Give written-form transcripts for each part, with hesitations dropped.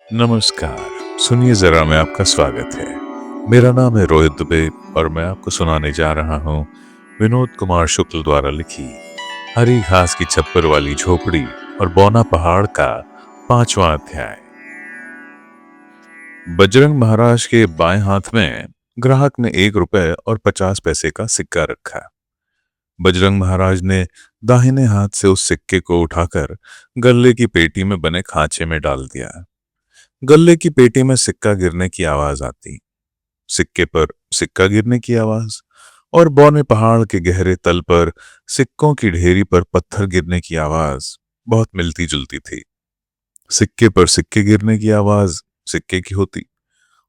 नमस्कार। सुनिए जरा, मैं आपका स्वागत है। मेरा नाम है रोहित दुबे और मैं आपको सुनाने जा रहा हूँ विनोद कुमार शुक्ल द्वारा लिखी हरी घास की छप्पर वाली झोपड़ी और बौना पहाड़ का 5वां अध्याय। बजरंग महाराज के बाएं हाथ में ग्राहक ने 1 रुपए और 50 पैसे का सिक्का रखा। बजरंग महाराज ने दाहिने हाथ से उस सिक्के को उठाकर गल्ले की पेटी में बने खांचे में डाल दिया। गल्ले की पेटी में सिक्का गिरने की आवाज आती, सिक्के पर सिक्का गिरने की आवाज, और बौने पहाड़ के गहरे तल पर सिक्कों की ढेरी पर पत्थर गिरने की आवाज बहुत मिलती जुलती थी। सिक्के पर सिक्के गिरने की आवाज सिक्के की होती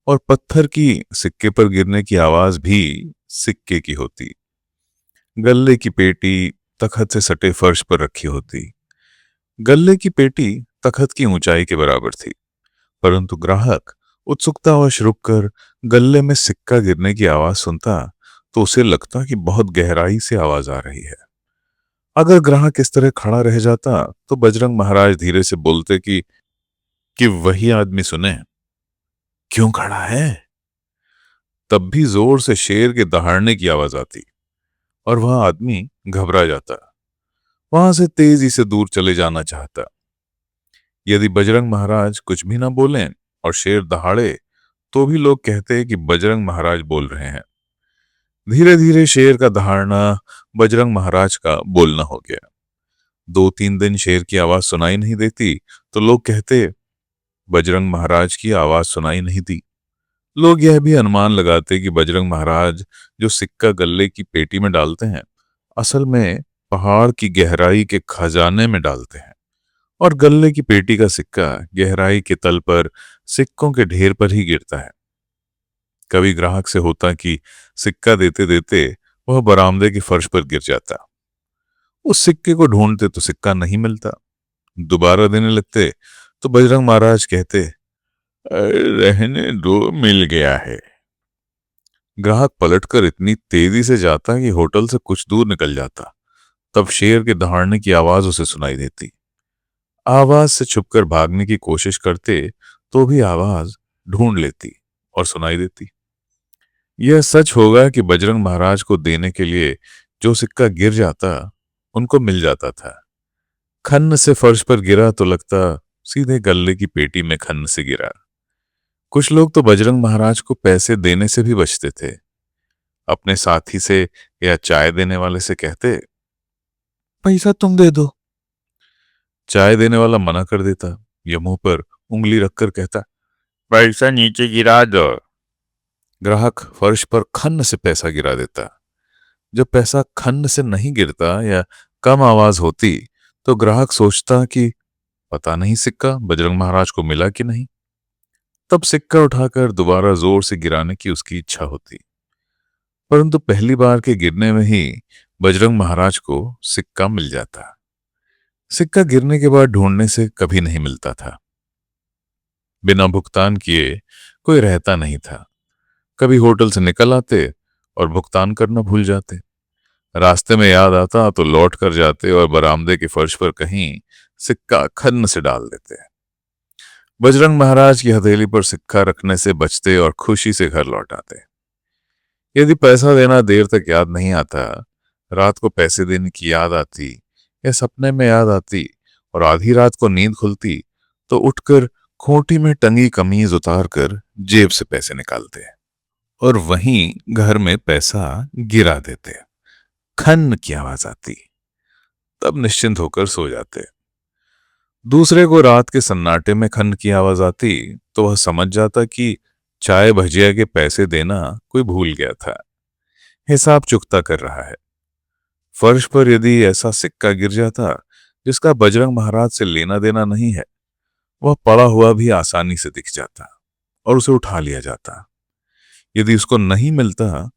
और पत्थर की सिक्के पर गिरने की आवाज भी सिक्के की होती। गल्ले की पेटी तखत से सटे फर्श पर रखी होती। गल्ले की पेटी तखत की ऊंचाई के बराबर थी, परंतु ग्राहक उत्सुकतावश रुककर गल्ले में सिक्का गिरने की आवाज सुनता तो उसे लगता कि बहुत गहराई से आवाज आ रही है। अगर ग्राहक इस तरह खड़ा रह जाता तो बजरंग महाराज धीरे से बोलते कि वही आदमी सुने, क्यों खड़ा है। तब भी जोर से शेर के दहाड़ने की आवाज आती और वह आदमी घबरा जाता, वहां से तेजी से दूर चले जाना चाहता। यदि बजरंग महाराज कुछ भी ना बोलें और शेर दहाड़े तो भी लोग कहते कि बजरंग महाराज बोल रहे हैं। धीरे धीरे शेर का दहाड़ना बजरंग महाराज का बोलना हो गया। 2-3 दिन शेर की आवाज सुनाई नहीं देती तो लोग कहते बजरंग महाराज की आवाज सुनाई नहीं दी। लोग यह भी अनुमान लगाते कि बजरंग महाराज जो सिक्का गल्ले की पेटी में डालते हैं असल में पहाड़ की गहराई के खजाने में डालते हैं और गल्ले की पेटी का सिक्का गहराई के तल पर सिक्कों के ढेर पर ही गिरता है। कभी ग्राहक से होता कि सिक्का देते देते वह बरामदे के फर्श पर गिर जाता। उस सिक्के को ढूंढते तो सिक्का नहीं मिलता। दोबारा देने लगते तो बजरंग महाराज कहते, "अरे रहने दो, मिल गया है।" ग्राहक पलटकर इतनी तेजी से जाता कि होटल से कुछ दूर निकल जाता। तब शेर के दहाड़ने की आवाज उसे सुनाई देती। आवाज से छुपकर भागने की कोशिश करते तो भी आवाज ढूंढ लेती और सुनाई देती। यह सच होगा कि बजरंग महाराज को देने के लिए जो सिक्का गिर जाता उनको मिल जाता था। खन्न से फर्श पर गिरा तो लगता सीधे गल्ले की पेटी में खन्न से गिरा। कुछ लोग तो बजरंग महाराज को पैसे देने से भी बचते थे। अपने साथी से या चाय देने वाले से कहते, पैसा तुम दे दो। चाय देने वाला मना कर देता या मुंह पर उंगली रखकर कहता, पैसा नीचे गिरा दो। ग्राहक फर्श पर खन्न से पैसा गिरा देता। जब पैसा खन्न से नहीं गिरता या कम आवाज होती तो ग्राहक सोचता कि पता नहीं सिक्का बजरंग महाराज को मिला कि नहीं। तब सिक्का उठाकर दोबारा जोर से गिराने की उसकी इच्छा होती, परंतु पहली बार के गिरने में ही बजरंग महाराज को सिक्का मिल जाता। सिक्का गिरने के बाद ढूंढने से कभी नहीं मिलता था। बिना भुगतान किए कोई रहता नहीं था। कभी होटल से निकल आते और भुगतान करना भूल जाते। रास्ते में याद आता तो लौट कर जाते और बरामदे के फर्श पर कहीं सिक्का खन्न से डाल देते। बजरंग महाराज की हथेली पर सिक्का रखने से बचते और खुशी से घर लौट आते। यदि पैसा देना देर तक याद नहीं आता, रात को पैसे देने की याद आती या सपने में याद आती और आधी रात को नींद खुलती तो उठकर खूंटी में टंगी कमीज उतारकर जेब से पैसे निकालते और वहीं घर में पैसा गिरा देते। खन्न की आवाज आती, तब निश्चिंत होकर सो जाते। दूसरे को रात के सन्नाटे में खन्न की आवाज आती तो वह समझ जाता कि चाय भजिया के पैसे देना कोई भूल गया था, हिसाब चुकता कर रहा है। फर्श पर यदि ऐसा सिक्का गिर जाता जिसका बजरंग महाराज से लेना देना नहीं है, वह पड़ा हुआ भी आसानी से दिख जाता और उसे उठा लिया जाता। यदि उसको नहीं मिलता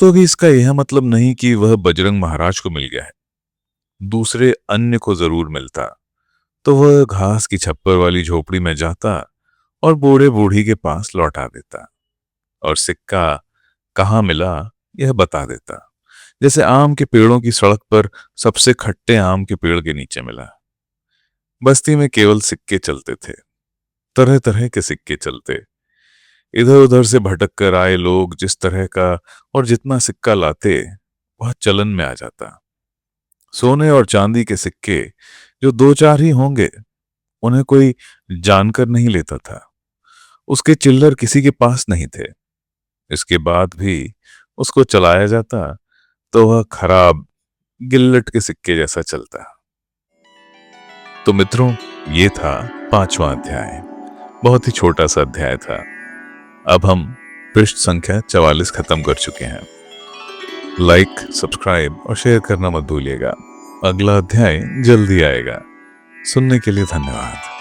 तो भी इसका यह मतलब नहीं कि वह बजरंग महाराज को मिल गया है। दूसरे अन्य को जरूर मिलता तो वह घास की छप्पर वाली झोपड़ी में जाता और बूढ़े बूढ़ी के पास लौटा देता और सिक्का कहाँ मिला यह बता देता। जैसे आम के पेड़ों की सड़क पर सबसे खट्टे आम के पेड़ के नीचे मिला। बस्ती में केवल सिक्के चलते थे। तरह तरह के सिक्के चलते। इधर उधर से भटक कर आए लोग जिस तरह का और जितना सिक्का लाते वह चलन में आ जाता। सोने और चांदी के सिक्के जो दो चार ही होंगे उन्हें कोई जानकर नहीं लेता था। उसके चिल्लर किसी के पास नहीं थे। इसके बाद भी उसको चलाया जाता तो वह खराब गिल्लट के सिक्के जैसा चलता। तो मित्रों, ये था 5वां अध्याय। बहुत ही छोटा सा अध्याय था। अब हम पृष्ठ संख्या 44 खत्म कर चुके हैं। लाइक, सब्सक्राइब और शेयर करना मत भूलिएगा। अगला अध्याय जल्दी आएगा। सुनने के लिए धन्यवाद।